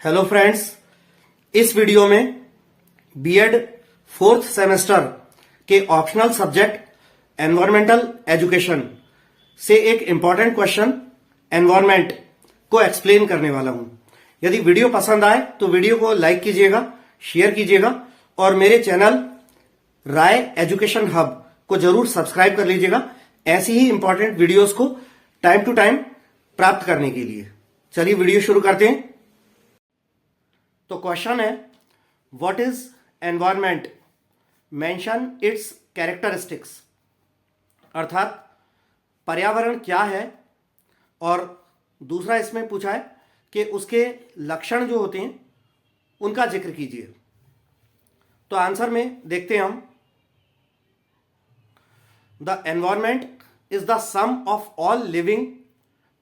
Hello friends, इस video में BEd fourth semester के ऑप्शनल सब्जेक्ट एनवायरमेंटल एजुकेशन से एक इंपॉर्टेंट क्वेश्चन एनवायरमेंट को एक्सप्लेन करने वाला हूं। यदि वीडियो पसंद आए तो वीडियो को लाइक कीजिएगा, शेयर कीजिएगा और मेरे चैनल राय एजुकेशन हब को जरूर सब्सक्राइब कर लीजिएगा ऐसी ही इंपॉर्टेंट वीडियोस को टाइम टू टाइम प्राप्त करने के लिए। चलिए वीडियो शुरू करते हैं। तो क्वेश्चन है, what is environment, mention it's characteristics. अर्थात पर्यावरण क्या है और दूसरा इसमें पूछा है कि उसके लक्षण जो होते हैं उनका जिक्र कीजिए। तो आंसर में देखते हैं हम, the environment is the sum of all living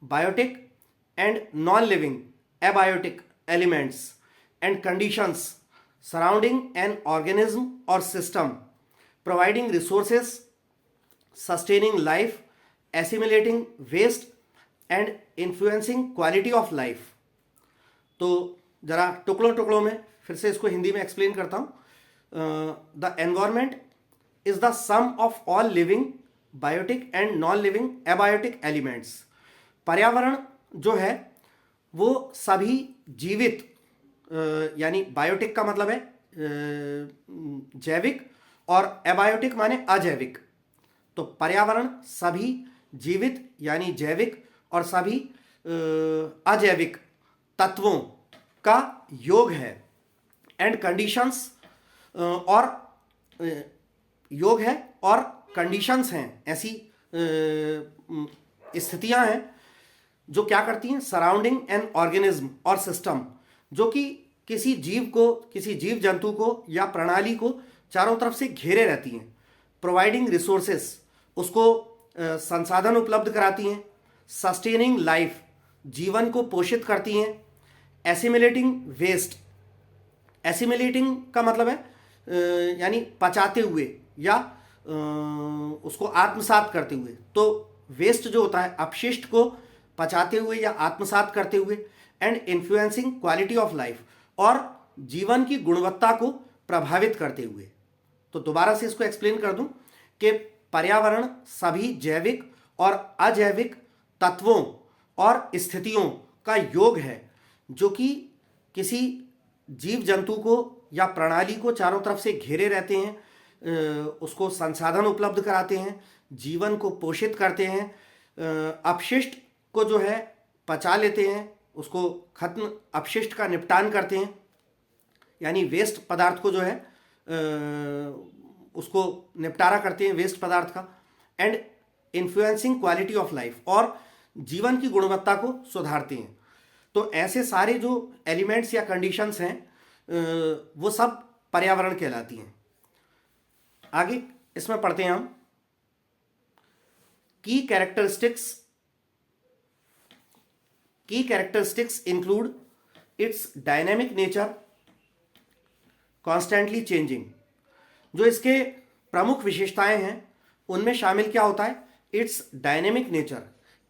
biotic and non living abiotic elements and conditions surrounding an organism or system, providing resources, sustaining life, assimilating waste and influencing quality of life। तो जरा टुकड़ों टुकड़ों में फिर से इसको हिंदी में explain करता हूं। The environment is the sum of all living biotic and non living abiotic elements. पर्यावरण जो है वो सभी जीवित, यानी बायोटिक का मतलब है जैविक और एबायोटिक माने अजैविक। तो पर्यावरण सभी जीवित यानी जैविक और सभी अजैविक तत्वों का योग है। एंड कंडीशंस, और योग है और कंडीशंस हैं, ऐसी स्थितियां हैं जो क्या करती हैं, सराउंडिंग एन ऑर्गेनिज्म और सिस्टम, जो कि किसी जीव को, किसी जीव जंतु को या प्रणाली को चारों तरफ से घेरे रहती हैं। प्रोवाइडिंग रिसोर्सेस, उसको संसाधन उपलब्ध कराती हैं। सस्टेनिंग लाइफ, जीवन को पोषित करती हैं। एसिमिलेटिंग वेस्ट, एसिमिलेटिंग का मतलब है यानी पचाते हुए या उसको आत्मसात करते हुए। तो वेस्ट जो होता है, अपशिष्ट को पचाते हुए या आत्मसात करते हुए। And influencing quality of life, और जीवन की गुणवत्ता को प्रभावित करते हुए। तो दोबारा से इसको एक्सप्लेन कर दूं कि पर्यावरण सभी जैविक और अजैविक तत्वों और स्थितियों का योग है जो कि किसी जीव जंतु को या प्रणाली को चारों तरफ से घेरे रहते हैं, उसको संसाधन उपलब्ध कराते हैं, जीवन को पोषित करते हैं, अपशिष्ट को जो है पचा लेते हैं, उसको खत्म, अपशिष्ट का निपटान करते हैं, यानी वेस्ट पदार्थ को जो है उसको निपटारा करते हैं वेस्ट पदार्थ का। And influencing quality of life, और जीवन की गुणवत्ता को सुधारते हैं। तो ऐसे सारे जो एलिमेंट्स या कंडीशंस हैं वो सब पर्यावरण कहलाती हैं। आगे इसमें पढ़ते हैं हम, की characteristics include it's dynamic nature, constantly changing. जो इसके प्रमुख विशेषताएं हैं उनमें शामिल क्या होता है, इट्स डायनेमिक नेचर,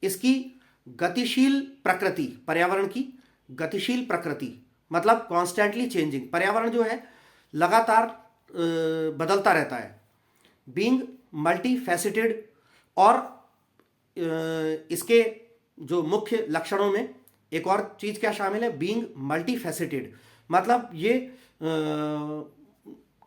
इसकी गतिशील प्रकृति, पर्यावरण की गतिशील प्रकृति, मतलब कॉन्स्टेंटली चेंजिंग, पर्यावरण जो है लगातार बदलता रहता है। बीइंग मल्टी फैसेटेड, और इसके जो मुख्य लक्षणों में एक और चीज क्या शामिल है, बीइंग मल्टी फैसेटेड, मतलब ये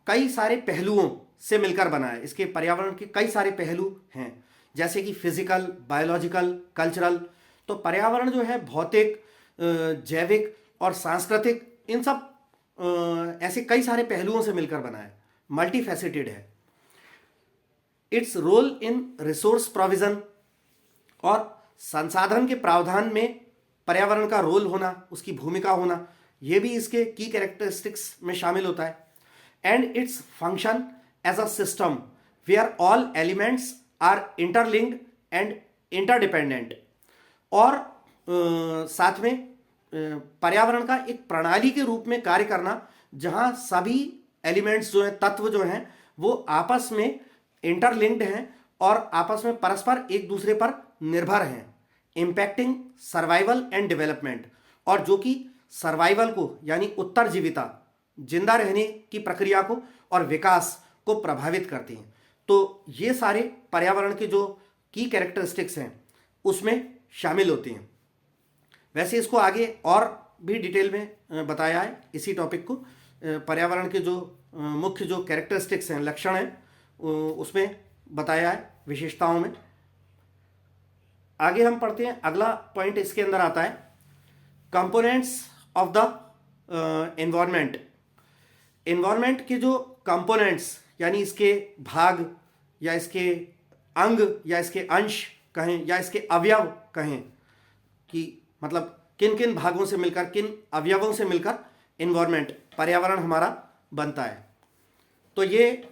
कई सारे पहलुओं से मिलकर बना है। इसके पर्यावरण के कई सारे पहलू हैं, जैसे कि फिजिकल, बायोलॉजिकल, कल्चरल। तो पर्यावरण जो है भौतिक, जैविक और सांस्कृतिक, इन सब ऐसे कई सारे पहलुओं से मिलकर बना है, मल्टी फैसेटेड है। Its role in resource provision, और संसाधन के प्रावधान में पर्यावरण का रोल होना, उसकी भूमिका होना, यह भी इसके की कैरेक्टरिस्टिक्स में शामिल होता है। And its function as a system where all elements are interlinked and interdependent, और साथ में पर्यावरण का एक प्रणाली के रूप में कार्य करना, जहां सभी एलिमेंट्स जो हैं, तत्व जो हैं, वो आपस में इंटरलिंक्ड हैं और आपस में परस्पर एक दूसरे पर निर्भर हैं। इम्पैक्टिंग सर्वाइवल एंड डेवलपमेंट, और जो कि सर्वाइवल को यानी उत्तरजीविता, जिंदा रहने की प्रक्रिया को और विकास को प्रभावित करती हैं। तो ये सारे पर्यावरण के जो की कैरेक्टरिस्टिक्स हैं उसमें शामिल होते हैं। वैसे इसको आगे और भी डिटेल में बताया है इसी टॉपिक को। पर्यावरण के जो मुख्य जो कैरेक्टरिस्टिक्स हैं, लक्षण हैं, उसमें बताया है विशेषताओं में। आगे हम पढ़ते हैं, अगला पॉइंट इसके अंदर आता है components of the environment. Environment के जो कंपोनेंट्स यानी इसके भाग या इसके अंग या इसके अंश कहें या इसके अवयव कहें, कि मतलब किन किन भागों से मिलकर, किन अवयवों से मिलकर एनवायरनमेंट पर्यावरण हमारा बनता है। तो ये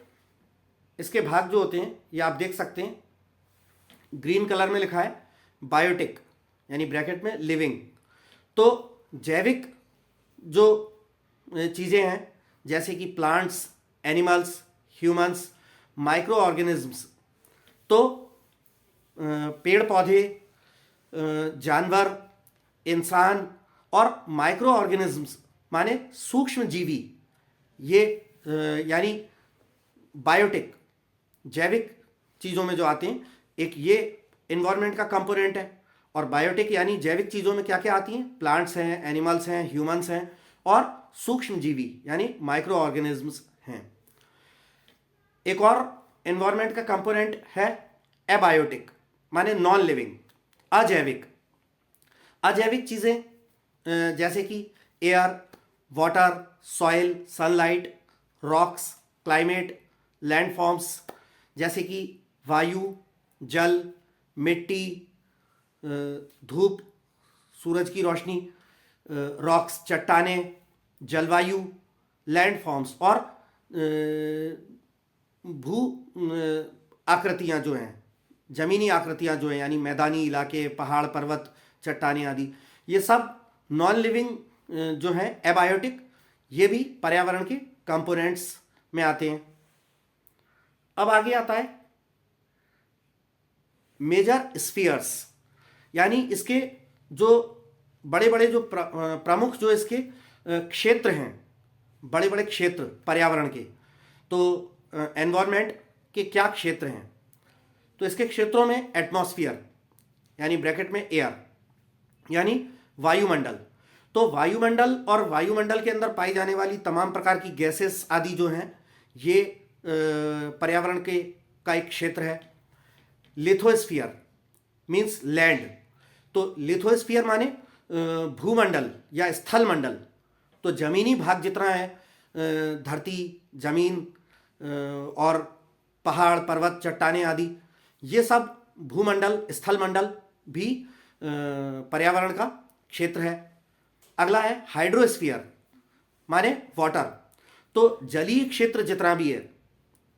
इसके भाग जो होते हैं ये आप देख सकते हैं, ग्रीन कलर में लिखा है बायोटिक यानी ब्रैकेट में लिविंग। तो जैविक जो चीज़ें हैं जैसे कि plants, animals, humans, micro organisms, तो पेड़ पौधे, जानवर, इंसान और माइक्रो ऑर्गेनिजम्स माने सूक्ष्म जीवी, ये यानी बायोटिक जैविक चीज़ों में जो आते हैं, एक ये इन्वायरमेंट का कंपोनेंट है। और बायोटिक यानी जैविक चीज़ों में क्या क्या आती हैं, प्लांट्स हैं, एनिमल्स हैं, ह्यूमंस हैं और सूक्ष्म जीवी यानी माइक्रो ऑर्गेनिजम्स हैं। एक और इन्वायरमेंट का कंपोनेंट है एबायोटिक माने नॉन लिविंग, अजैविक। अजैविक चीज़ें जैसे कि air, water, soil, sunlight, rocks, climate, landforms जैसे कि वायु, जल, मिट्टी, धूप, सूरज की रोशनी, रॉक्स चट्टानें, जलवायु, लैंडफॉर्म्स और भू आकृतियाँ जो हैं, ज़मीनी आकृतियाँ जो हैं यानी मैदानी इलाके, पहाड़, पर्वत, चट्टानें आदि, ये सब नॉन लिविंग जो हैं एबायोटिक, ये भी पर्यावरण के कंपोनेंट्स में आते हैं। अब आगे आता है मेजर स्फीयर्स यानी इसके जो बड़े बड़े जो प्रमुख जो इसके क्षेत्र हैं, बड़े बड़े क्षेत्र पर्यावरण के। तो एनवायरनमेंट के क्या क्षेत्र हैं, तो इसके क्षेत्रों में एटमॉस्फेयर यानी ब्रैकेट में एयर यानी वायुमंडल। तो वायुमंडल और वायुमंडल के अंदर पाई जाने वाली तमाम प्रकार की गैसेस आदि जो हैं ये पर्यावरण के का एक क्षेत्र है। लिथोस्फीयर मीन्स लैंड, तो लिथोस्फीयर माने भूमंडल या स्थल मंडल। तो जमीनी भाग जितना है, धरती, जमीन और पहाड़, पर्वत, चट्टानें आदि, ये सब भूमंडल, स्थल मंडल भी पर्यावरण का क्षेत्र है। अगला है हाइड्रोस्फीयर माने वाटर। तो जलीय क्षेत्र जितना भी है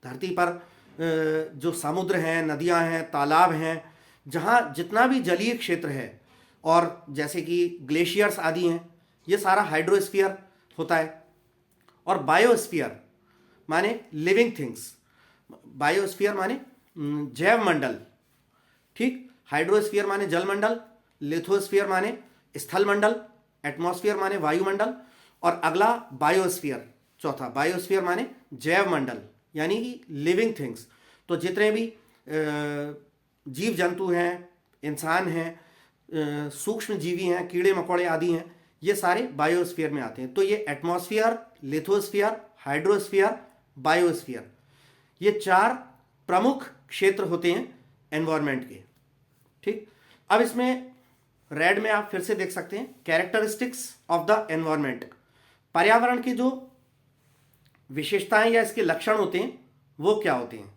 धरती पर, जो समुद्र हैं, नदियां हैं, तालाब हैं, जहाँ जितना भी जलीय क्षेत्र है और जैसे कि ग्लेशियर्स आदि हैं, ये सारा हाइड्रोस्फीयर होता है। और बायोस्फीयर माने लिविंग थिंग्स, बायोस्फीयर माने जैव मंडल, ठीक। हाइड्रोस्फीयर माने जलमंडल, लिथोस्फीयर माने स्थल मंडल, एटमॉस्फेयर माने वायुमंडल और अगला बायोस्फीयर, चौथा बायोस्फीयर माने जैव मंडल यानी कि लिविंग थिंग्स। तो जितने भी जीव जंतु हैं, इंसान हैं, सूक्ष्म जीवी हैं, कीड़े मकोड़े आदि हैं, ये सारे बायोस्फीयर में आते हैं। तो ये एटमॉस्फेयर, लिथोस्फीयर, हाइड्रोस्फीयर, बायोस्फीयर, ये चार प्रमुख क्षेत्र होते हैं एनवायरनमेंट के, ठीक। अब इसमें रेड में आप फिर से देख सकते हैं कैरेक्टरिस्टिक्स ऑफ द एनवायरनमेंट। पर्यावरण की जो विशेषताएं या इसके लक्षण होते हैं वो क्या होते हैं।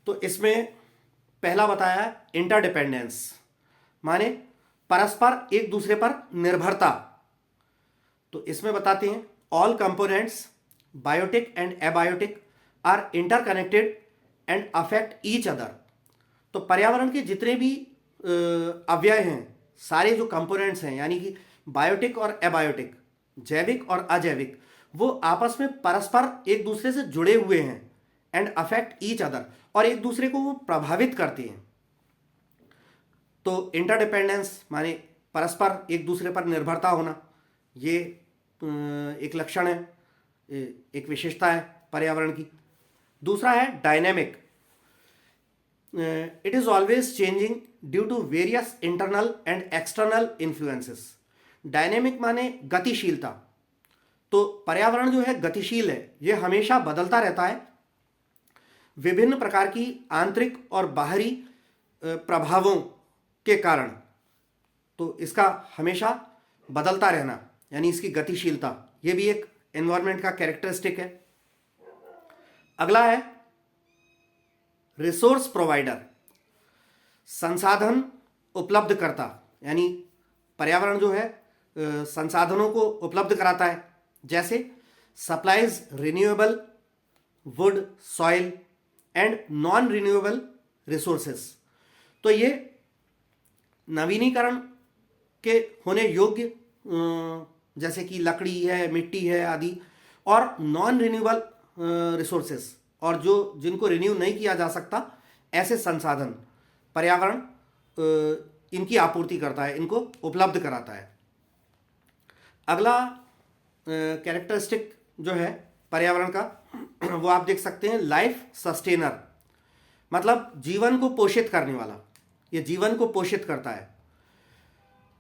तो इसमें पहला बताया है इंटरडिपेंडेंस माने परस्पर एक दूसरे पर निर्भरता। तो इसमें बताते हैं all components biotic and abiotic are interconnected and affect each other. तो पर्यावरण के जितने भी अव्यय हैं, सारे जो कंपोनेंट्स हैं यानी कि बायोटिक और एबायोटिक, जैविक और अजैविक, वो आपस में परस्पर एक दूसरे से जुड़े हुए हैं एंड अफेक्ट ईच अदर, और एक दूसरे को वो प्रभावित करते हैं। तो इंटरडिपेंडेंस माने परस्पर एक दूसरे पर निर्भरता होना, ये एक लक्षण है, एक विशेषता है पर्यावरण की। दूसरा है dynamic, it is always changing due to various internal and external influences. Dynamic माने गतिशीलता, तो पर्यावरण जो है गतिशील है, ये हमेशा बदलता रहता है विभिन्न प्रकार की आंतरिक और बाहरी प्रभावों के कारण। तो इसका हमेशा बदलता रहना यानी इसकी गतिशीलता, ये भी एक एनवायरनमेंट का कैरेक्टरिस्टिक है। अगला है रिसोर्स प्रोवाइडर, संसाधन उपलब्ध करता, यानी पर्यावरण जो है संसाधनों को उपलब्ध कराता है, जैसे supplies renewable would, soil and non renewable resources. तो ये नवीनीकरण के होने योग्य जैसे कि लकड़ी है, मिट्टी है आदि, और नॉन रिन्यूएबल रिसोर्सेस, और जो जिनको रिन्यू नहीं किया जा सकता ऐसे संसाधन पर्यावरण इनकी आपूर्ति करता है, इनको उपलब्ध कराता है। अगला कैरेक्टरिस्टिक जो है पर्यावरण का वो आप देख सकते हैं लाइफ सस्टेनर, मतलब जीवन को पोषित करने वाला, ये जीवन को पोषित करता है।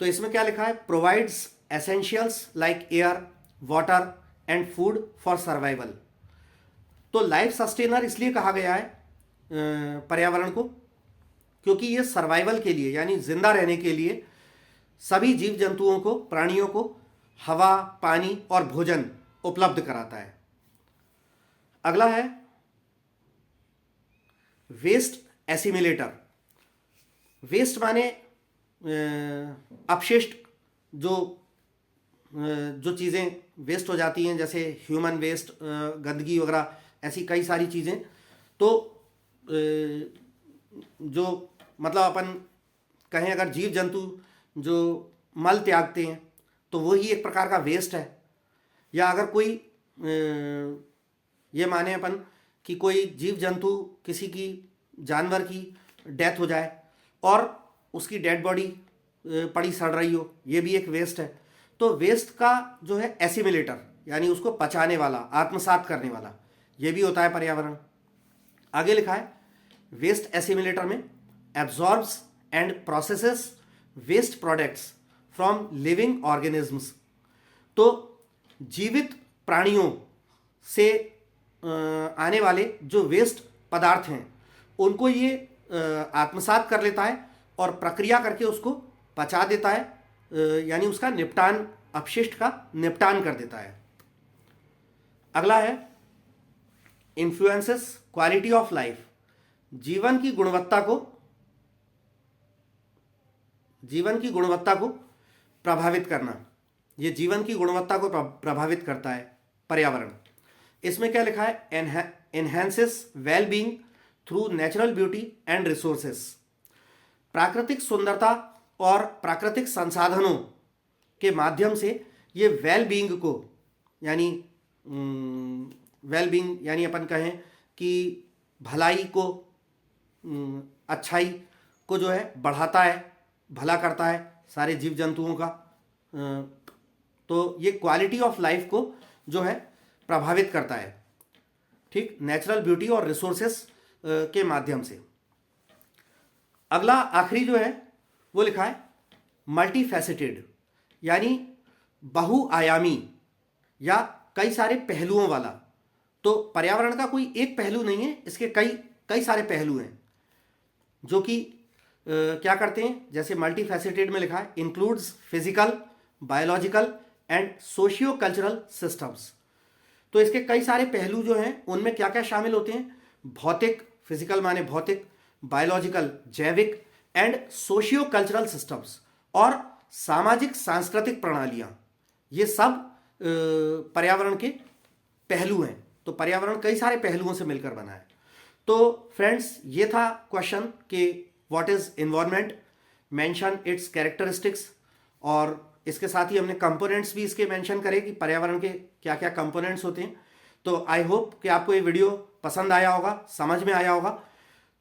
तो इसमें क्या लिखा है, provides essentials like air, water and food for survival. तो लाइफ सस्टेनर इसलिए कहा गया है पर्यावरण को क्योंकि ये सर्वाइवल के लिए यानी जिंदा रहने के लिए सभी जीव जंतुओं को, प्राणियों को हवा, पानी और भोजन उपलब्ध कराता है। अगला है वेस्ट एसिमिलेटर। वेस्ट माने अपशिष्ट, जो चीज़ें वेस्ट हो जाती हैं, जैसे ह्यूमन वेस्ट, गंदगी वगैरह, ऐसी कई सारी चीज़ें। तो जो मतलब अपन कहें अगर जीव जंतु जो मल त्यागते हैं तो वही एक प्रकार का वेस्ट है। या अगर कोई ये माने अपन कि कोई जीव जंतु, किसी की जानवर की डेथ हो जाए और उसकी डेड बॉडी पड़ी सड़ रही हो, ये भी एक वेस्ट है। तो वेस्ट का जो है एसिमिलेटर यानी उसको पचाने वाला, आत्मसात करने वाला, ये भी होता है पर्यावरण। आगे लिखा है वेस्ट एसिमिलेटर में absorbs and processes waste products from living organisms. तो जीवित प्राणियों से आने वाले जो वेस्ट पदार्थ हैं उनको ये आत्मसात कर लेता है और प्रक्रिया करके उसको पचा देता है, यानी उसका निपटान, अपशिष्ट का निपटान कर देता है। अगला है इन्फ्लुएंसेस क्वालिटी ऑफ लाइफ, जीवन की गुणवत्ता को प्रभावित करना, ये जीवन की गुणवत्ता को प्रभावित करता है पर्यावरण। इसमें क्या लिखा है, enhances well being through natural beauty and resources. प्राकृतिक सुंदरता और प्राकृतिक संसाधनों के माध्यम से ये वेल बीइंग को, यानी वेल बीइंग यानी अपन कहें कि भलाई को, अच्छाई को जो है बढ़ाता है, भला करता है सारे जीव जंतुओं का। तो ये क्वालिटी ऑफ लाइफ को जो है प्रभावित करता है, ठीक, नेचुरल ब्यूटी और रिसोर्सेस के माध्यम से। अगला आखिरी जो है वो लिखा है मल्टी फैसेटेड, यानी बहुआयामी या कई सारे पहलुओं वाला। तो पर्यावरण का कोई एक पहलू नहीं है, इसके कई सारे पहलू हैं जो कि क्या करते हैं। जैसे मल्टी फैसेटेड में लिखा है includes physical, biological and socio cultural systems. तो इसके कई सारे पहलू जो हैं उनमें क्या क्या शामिल होते हैं, भौतिक, फिजिकल माने भौतिक, बायोलॉजिकल जैविक एंड सोशियो कल्चरल सिस्टम्स, और सामाजिक सांस्कृतिक प्रणालियां, ये सब पर्यावरण के पहलू हैं। तो पर्यावरण कई सारे पहलुओं से मिलकर बना है। तो फ्रेंड्स, ये था क्वेश्चन कि what is environment, mention it's characteristics, और इसके साथ ही हमने कंपोनेंट्स भी इसके मेंशन करे कि पर्यावरण के क्या क्या कंपोनेंट्स होते हैं। तो आई होप कि आपको ये वीडियो पसंद आया होगा, समझ में आया होगा।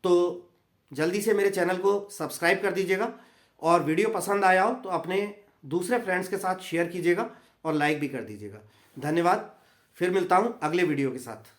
तो जल्दी से मेरे चैनल को सब्सक्राइब कर दीजिएगा और वीडियो पसंद आया हो तो अपने दूसरे फ्रेंड्स के साथ शेयर कीजिएगा और लाइक भी कर दीजिएगा। धन्यवाद। फिर मिलता हूं अगले वीडियो के साथ।